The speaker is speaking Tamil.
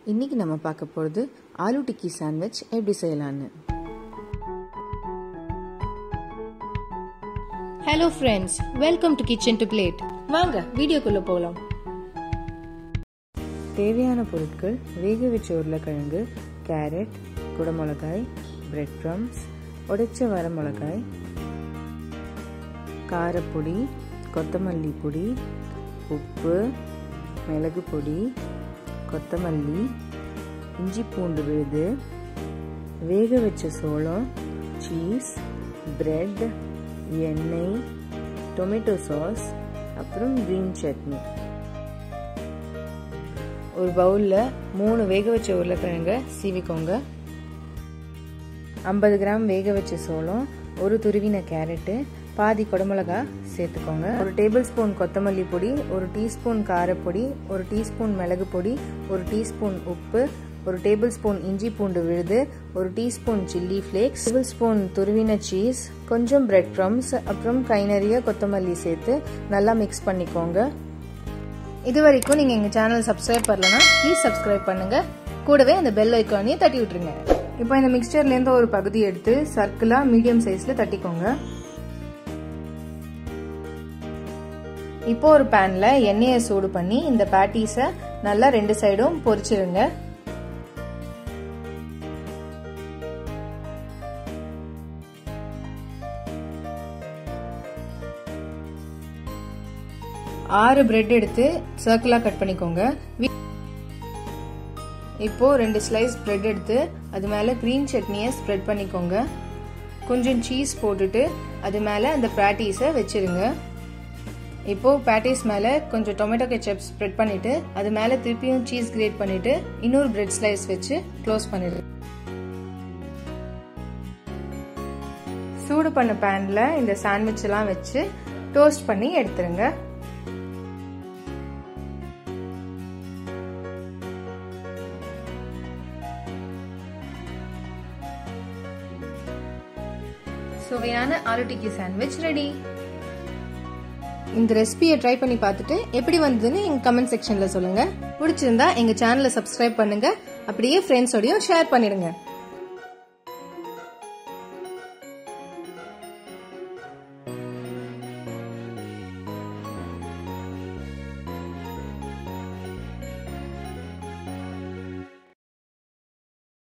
இன்னைக்கு நம்ம பார்க்க போறது ஆலு டிக்கி சாண்ட்விச் எப்படி செய்யலாம்னு. Hello friends, welcome to Kitchen to Plate. வாங்க வீடியோக்குள்ள போகலாம். தேவையான பொருட்கள்: வேக வச்ச உருளைக்கிழங்கு, கேரட், குடமிளகாய், பிரெட் க்ரம்ஸ், உடைச்ச வரமிளகாய், காரப்பொடி, கொத்தமல்லி பொடி, உப்பு, மிளகு பொடி, கொத்தமல்லி, இஞ்சி பூண்டு விழுது, வேக வச்ச சோளம், சீஸ், பிரெட், எண்ணெய், டொமேட்டோ சாஸ், அப்புறம் கிரீன் சட்னி. ஒரு பவுலில் 3 வேக வச்ச உருளைக்கிழங்க சீவிக்கோங்க. 50 கிராம் வேக வச்ச சோளம், ஒரு துருவின கேரட்டு, பாதி குடமிளகா சேர்த்துக்கோங்க. ஒரு டேபிள் ஸ்பூன் கொத்தமல்லி பொடி, ஒரு டீஸ்பூன் காரப்பொடி, ஒரு டீஸ்பூன் மிளகு பொடி, ஒரு டீஸ்பூன் உப்பு, ஒரு டேபிள் ஸ்பூன் இஞ்சி பூண்டு விழுது, ஒரு teaspoon chilli flakes, table spoon துருவின சீஸ், கொஞ்சம் பிரெட் க்ரம்ஸ், அப்புறம் கை நிறைய கொத்தமல்லி சேர்த்து நல்லா மிக்ஸ் பண்ணிக்கோங்க. இது வரைக்கும் நீங்க எங்க சேனல் சப்ஸ்கிரைப் பண்ணலனா ப்ளீஸ் சப்ஸ்கிரைப் பண்ணுங்க. கூடவே அந்த பெல் ஐகானையும் தட்டி விட்டுருங்க. இப்போ இந்த மிக்ஸ்சர்ல இருந்து ஒரு பகுதி எடுத்து சர்க்கிளா மீடியம் சைஸ்ல தட்டிக்கோங்க. இப்போ ஒரு பேன்ல எண்ணெயை சூடு பண்ணி இந்த பேட்டிஸை நல்லா 2 சைடும் பொரிச்சிருங்க. ஆறு பிரெட் எடுத்து சர்க்கிளா கட் பண்ணிக்கோங்க. இப்போ 2 ஸ்லைஸ் பிரெட் எடுத்து அது மேல கிரீன் சட்னியை ஸ்ப்ரெட் பண்ணிக்கோங்க. கொஞ்சம் சீஸ் போட்டுட்டு அது மேல அந்த பேட்டிஸை வச்சிருங்க. இப்போ பேட்டிஸ் மேல கொஞ்சம் டொமேட்டோ கெச்சப் ஸ்ப்ரெட் பண்ணிட்டு அது மேல திருப்பியும் சீஸ் கிரேட் பண்ணிட்டு இன்னொரு பிரெட் ஸ்லைஸ் வச்சு க்ளோஸ் பண்ணிடுங்க. சூடு பண்ண பேன்ல இந்த சாண்ட்விச் எல்லாம் வச்சு டோஸ்ட் பண்ணி எடுத்துருங்க. சுவையான ஆலு டிக்கி சாண்ட்விச் ரெடி. இந்த ரெசிபியை ட்ரை பண்ணி பார்த்துட்டு எப்படி வந்ததுன்னு எங்க கமெண்ட் செக்ஷன்ல சொல்லுங்க. பிடிச்சிருந்தா எங்க சேனலை சப்ஸ்கிரைப் பண்ணுங்க. அப்படியே ஃப்ரெண்ட்ஸோடயும் ஷேர் பண்ணிடுங்க.